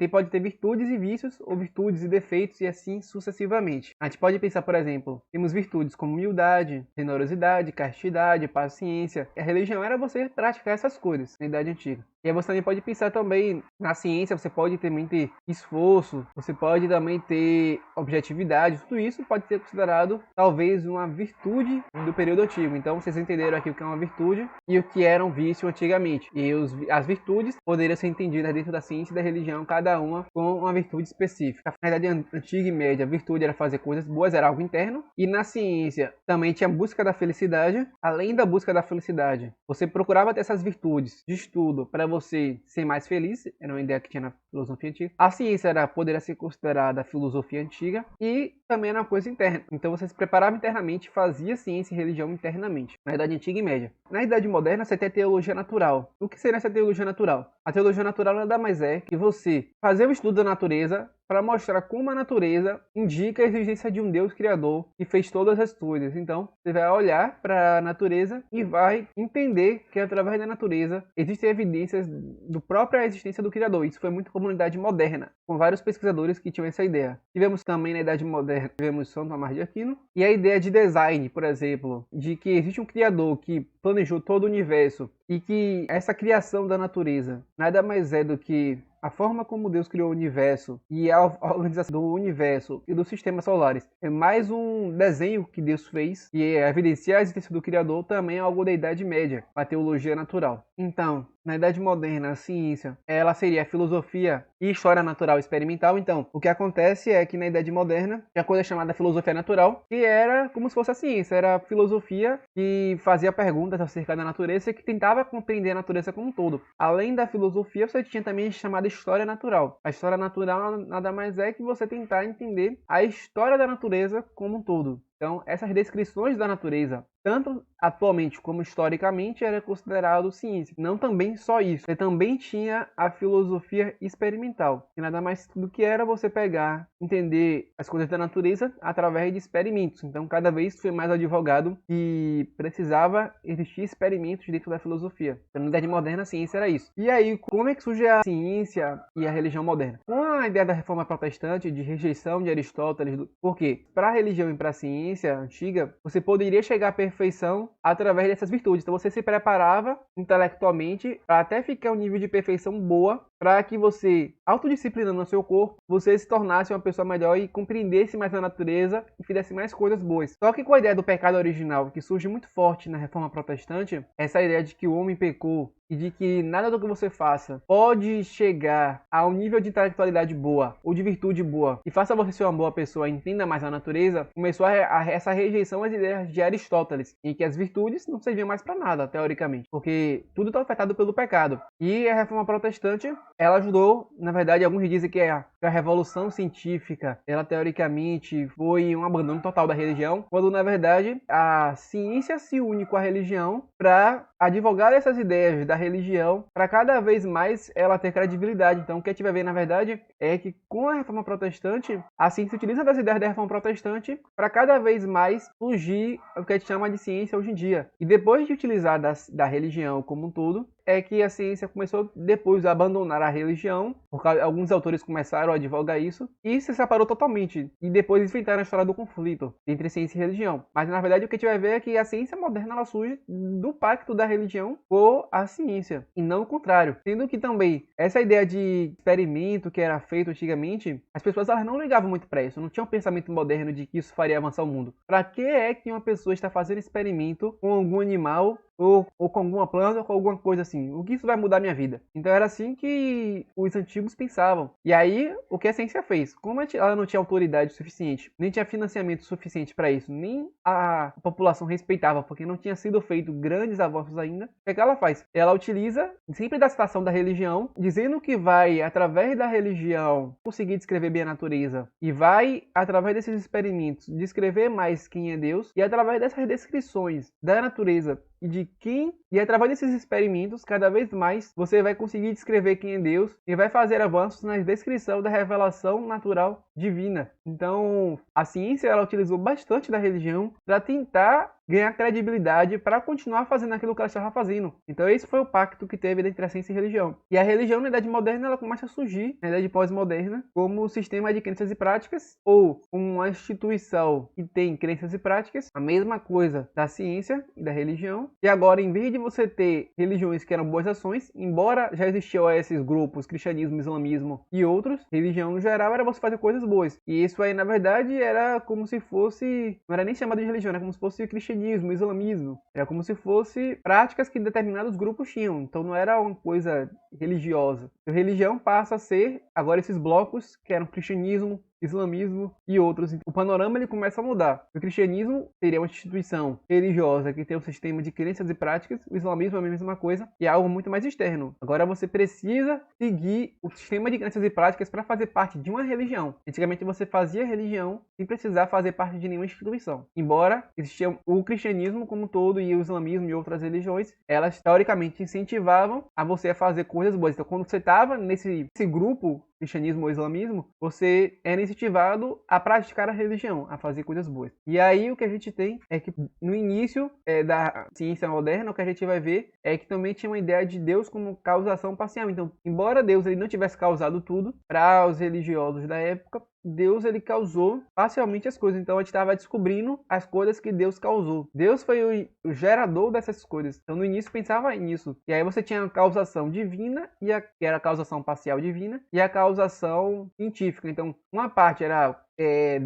pode ter virtudes e vícios, ou virtudes e defeitos, e assim sucessivamente. A gente pode pensar, por exemplo, temos virtudes como humildade, generosidade, castidade, paciência. A religião era você praticar essas coisas na Idade Antiga. E aí você também pode pensar também na ciência, você pode também ter esforço, você pode também ter objetividade, tudo isso pode ser considerado talvez uma virtude do período antigo. Então vocês entenderam aqui o que é uma virtude e o que era um vício antigamente. E as virtudes poderiam ser entendidas dentro da ciência e da religião, cada uma com uma virtude específica. Na Idade Antiga e Média, a virtude era fazer coisas boas, era algo interno. E na ciência também tinha a busca da felicidade. Além da busca da felicidade, você procurava ter essas virtudes de estudo para você ser mais feliz, era uma ideia que tinha na filosofia antiga. A ciência poderia ser considerada a filosofia antiga e também era uma coisa interna. Então você se preparava internamente, fazia ciência e religião internamente, na Idade Antiga e Média. Na Idade Moderna você tem a teologia natural. O que seria essa teologia natural? A teologia natural nada mais é que você fazer o estudo da natureza para mostrar como a natureza indica a existência de um Deus criador que fez todas as coisas. Então, você vai olhar para a natureza e vai entender que através da natureza existem evidências da própria existência do criador. Isso foi muito comunidade moderna, com vários pesquisadores que tinham essa ideia. Tivemos também na Idade Moderna, tivemos São Tomás de Aquino, e a ideia de design, por exemplo, de que existe um criador que planejou todo o universo e que essa criação da natureza nada mais é do que a forma como Deus criou o universo e a organização do universo e dos sistemas solares é mais um desenho que Deus fez e evidenciar a existência do Criador também é algo da Idade Média, a teologia natural. Então, na Idade Moderna, a ciência, ela seria a filosofia e história natural experimental. Então, o que acontece é que na Idade Moderna, tinha a coisa chamada filosofia natural, que era como se fosse a ciência, era a filosofia que fazia perguntas acerca da natureza e que tentava compreender a natureza como um todo. Além da filosofia, você tinha também a chamada história natural. A história natural nada mais é que você tentar entender a história da natureza como um todo. Então, essas descrições da natureza, tanto atualmente como historicamente, era considerado ciência. Não também só isso. Você também tinha a filosofia experimental, que nada mais do que era você pegar, entender as coisas da natureza através de experimentos. Então, cada vez foi mais advogado que precisava existir experimentos dentro da filosofia. Então, na Idade Moderna, a ciência era isso. E aí, como é que surge a ciência e a religião moderna? Com a ideia da reforma protestante, de rejeição de Aristóteles, por quê? Para a religião e para a ciência antiga, você poderia chegar à perfeição através dessas virtudes. Então você se preparava intelectualmente para até ficar um nível de perfeição boa, para que você, autodisciplinando o seu corpo, você se tornasse uma pessoa melhor e compreendesse mais a natureza e fizesse mais coisas boas. Só que com a ideia do pecado original, que surge muito forte na reforma protestante, essa ideia de que o homem pecou e de que nada do que você faça pode chegar a um nível de intelectualidade boa ou de virtude boa e faça você ser uma boa pessoa e entenda mais a natureza, começou essa rejeição às ideias de Aristóteles, em que as virtudes não serviam mais para nada, teoricamente, porque tudo está afetado pelo pecado. E a reforma protestante, ela ajudou, na verdade, alguns dizem que a revolução científica, ela teoricamente foi um abandono total da religião, quando na verdade a ciência se une com a religião para advogar essas ideias da religião, para cada vez mais ela ter credibilidade. Então o que a gente vai ver na verdade é que com a reforma protestante, a ciência utiliza das ideias da reforma protestante para cada vez mais surgir o que a gente chama de ciência hoje em dia. E depois de utilizar da religião como um todo, é que a ciência começou depois a abandonar a religião, porque alguns autores começaram a advogar isso, e se separou totalmente. E depois inventaram a história do conflito entre ciência e religião. Mas na verdade o que a gente vai ver é que a ciência moderna ela surge do pacto da religião com a ciência, e não o contrário. Sendo que também essa ideia de experimento que era feito antigamente, as pessoas elas não ligavam muito para isso, não tinha um pensamento moderno de que isso faria avançar o mundo. Para que é que uma pessoa está fazendo experimento com algum animal ou com alguma planta ou com alguma coisa assim? O que isso vai mudar a minha vida? Então era assim que os antigos pensavam. E aí, o que a ciência fez? Como ela não tinha autoridade suficiente, nem tinha financiamento suficiente para isso, nem a população respeitava, porque não tinha sido feito grandes avanços ainda, o que ela faz? Ela utiliza sempre da citação da religião, dizendo que vai, através da religião, conseguir descrever bem a natureza, e vai, através desses experimentos, descrever mais quem é Deus, e através dessas descrições da natureza e de quem, e através desses experimentos, cada vez mais você vai conseguir descrever quem é Deus e vai fazer avanços na descrição da revelação natural divina. Então, a ciência ela utilizou bastante da religião para tentar ganhar credibilidade para continuar fazendo aquilo que ela estava fazendo. Então esse foi o pacto que teve entre a ciência e a religião. E a religião na Idade Moderna ela começa a surgir, na Idade Pós-Moderna, como sistema de crenças e práticas, ou uma instituição que tem crenças e práticas, a mesma coisa da ciência e da religião. E agora, em vez de você ter religiões que eram boas ações, embora já existiam esses grupos, cristianismo, islamismo e outros, religião no geral era você fazer coisas boas. E isso aí, na verdade, era como se fosse, não era nem chamado de religião, era como se fosse cristianismo, islamismo. Era como se fosse práticas que determinados grupos tinham. Então não era uma coisa religiosa. A religião passa a ser agora esses blocos que eram cristianismo, islamismo e outros. O panorama ele começa a mudar. O cristianismo seria uma instituição religiosa que tem um sistema de crenças e práticas. O islamismo é a mesma coisa e é algo muito mais externo. Agora você precisa seguir o sistema de crenças e práticas para fazer parte de uma religião. Antigamente você fazia religião sem precisar fazer parte de nenhuma instituição. Embora existia o cristianismo como um todo e o islamismo e outras religiões, elas teoricamente incentivavam a você a fazer coisas boas. Então quando você estava nesse grupo, cristianismo ou islamismo, você era incentivado a praticar a religião, a fazer coisas boas. E aí o que a gente tem é que no início da ciência moderna, o que a gente vai ver é que também tinha uma ideia de Deus como causação parcial. Então, embora Deus ele não tivesse causado tudo, para os religiosos da época, Deus ele causou parcialmente as coisas. Então a gente estava descobrindo as coisas que Deus causou. Deus foi o gerador dessas coisas. Então no início pensava nisso. E aí você tinha a causação divina, que era a causação parcial divina, e a causação científica. Então uma parte era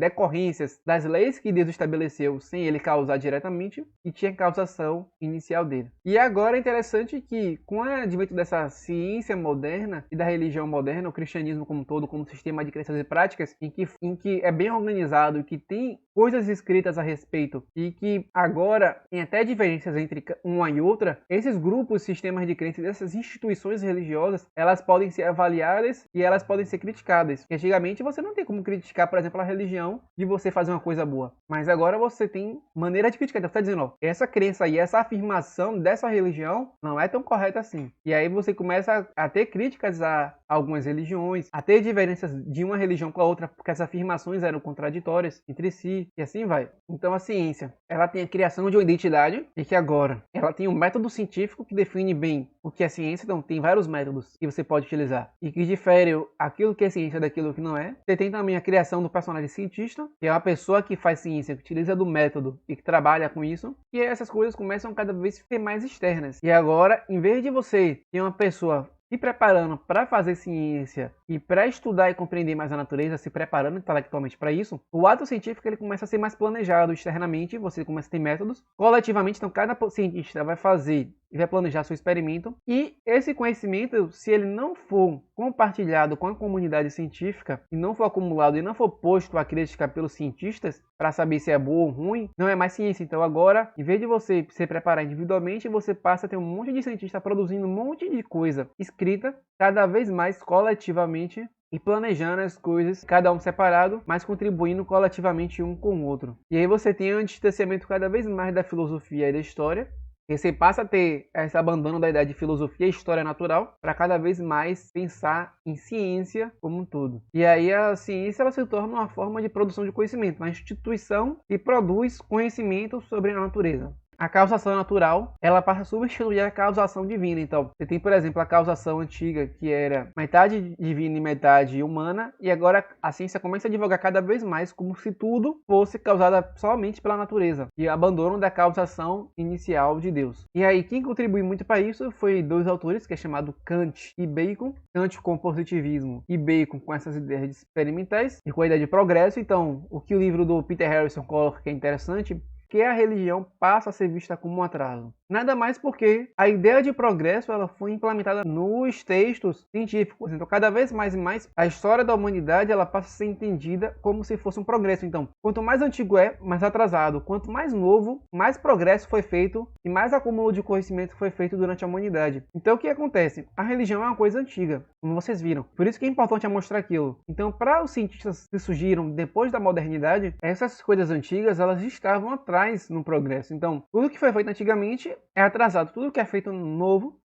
decorrências das leis que Deus estabeleceu sem ele causar diretamente, e tinha a causação inicial dele. E agora é interessante que com o advento dessa ciência moderna e da religião moderna, o cristianismo como um todo, como sistema de crenças e práticas, em que é bem organizado e que tem coisas escritas a respeito e que agora tem até diferenças entre uma e outra, esses grupos, sistemas de crenças, essas instituições religiosas, elas podem ser avaliadas e elas podem ser criticadas. E antigamente você não tem como criticar, por exemplo, a religião de você fazer uma coisa boa. Mas agora você tem maneira de criticar. Então você está dizendo, ó, essa crença aí, essa afirmação dessa religião não é tão correta assim. E aí você começa a ter críticas a algumas religiões, a ter diferenças de uma religião com a outra, porque as afirmações eram contraditórias entre si, e assim vai. Então a ciência, ela tem a criação de uma identidade, e que agora ela tem um método científico que define bem o que é ciência. Então tem vários métodos que você pode utilizar, e que difere aquilo que é ciência daquilo que não é. Você tem também a criação do personagem cientista, que é uma pessoa que faz ciência, que utiliza do método e que trabalha com isso, e essas coisas começam cada vez a ser mais externas. E agora, em vez de você ter uma pessoa se preparando para fazer ciência e para estudar e compreender mais a natureza, se preparando intelectualmente para isso, o ato científico ele começa a ser mais planejado externamente, você começa a ter métodos, coletivamente, então cada cientista vai fazer e vai planejar seu experimento, e esse conhecimento, se ele não for compartilhado com a comunidade científica, e não for acumulado e não for posto à crítica pelos cientistas, para saber se é boa ou ruim, não é mais ciência. Então agora, em vez de você se preparar individualmente, você passa a ter um monte de cientista produzindo um monte de coisa escrita, cada vez mais coletivamente, e planejando as coisas, cada um separado, mas contribuindo coletivamente um com o outro. E aí você tem um distanciamento cada vez mais da filosofia e da história, e você passa a ter esse abandono da ideia de filosofia e história natural para cada vez mais pensar em ciência como um todo. E aí a ciência ela se torna uma forma de produção de conhecimento, uma instituição que produz conhecimento sobre a natureza. A causação natural, ela passa a substituir a causação divina. Então, você tem, por exemplo, a causação antiga, que era metade divina e metade humana, e agora a ciência começa a divulgar cada vez mais como se tudo fosse causado somente pela natureza, e abandono da causação inicial de Deus. E aí, quem contribuiu muito para isso foi dois autores, que é chamado Kant e Bacon. Kant com o positivismo e Bacon com essas ideias experimentais e com a ideia de progresso. Então, o que o livro do Peter Harrison coloca que é interessante, que a religião passa a ser vista como um atraso. Nada mais porque a ideia de progresso ela foi implementada nos textos científicos. Então, cada vez mais e mais, a história da humanidade ela passa a ser entendida como se fosse um progresso. Então, quanto mais antigo é, mais atrasado. Quanto mais novo, mais progresso foi feito e mais acúmulo de conhecimento foi feito durante a humanidade. Então, o que acontece? A religião é uma coisa antiga, como vocês viram. Por isso que é importante mostrar aquilo. Então, para os cientistas que surgiram depois da modernidade, essas coisas antigas elas estavam atrás no progresso. Então, tudo que foi feito antigamente é atrasado. Tudo que é feito novo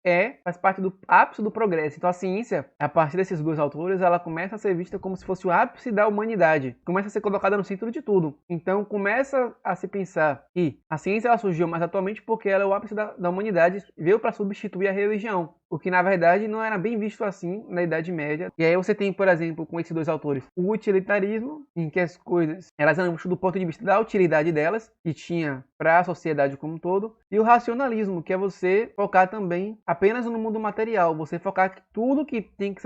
faz parte do ápice do progresso. Então a ciência, a partir desses dois autores, ela começa a ser vista como se fosse o ápice da humanidade, começa a ser colocada no centro de tudo. Então começa a se pensar que a ciência ela surgiu mais atualmente porque ela é o ápice da humanidade, veio para substituir a religião, o que na verdade não era bem visto assim na Idade Média. E aí você tem, por exemplo, com esses dois autores, o utilitarismo, em que as coisas elas eram do ponto de vista da utilidade delas, que tinha para a sociedade como um todo, e o racionalismo, que é você focar também apenas no mundo material, você focar que tudo que tem que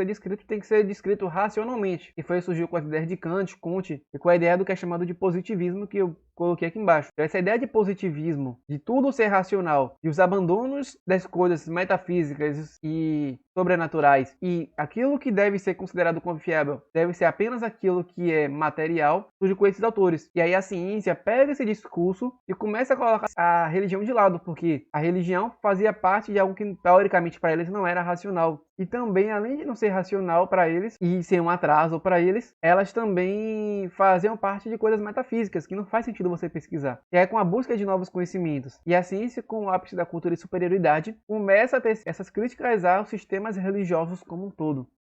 ser descrito racionalmente. E foi surgiu com as ideias de Kant, Comte, e com a ideia do que é chamado de positivismo, que eu coloquei aqui embaixo. Essa ideia de positivismo, de tudo ser racional, e os abandonos das coisas metafísicas e sobrenaturais, e aquilo que deve ser considerado confiável deve ser apenas aquilo que é material, surge com esses autores. E aí a ciência pega esse discurso e começa a colocar a religião de lado, porque a religião fazia parte de algo que teoricamente para eles não era racional. E também, além de não ser racional para eles e ser um atraso para eles, elas também faziam parte de coisas metafísicas que não faz sentido você pesquisar. E aí, com a busca de novos conhecimentos e a ciência com o ápice da cultura e superioridade, começa a ter essas críticas aos sistemas religiosos como um todo.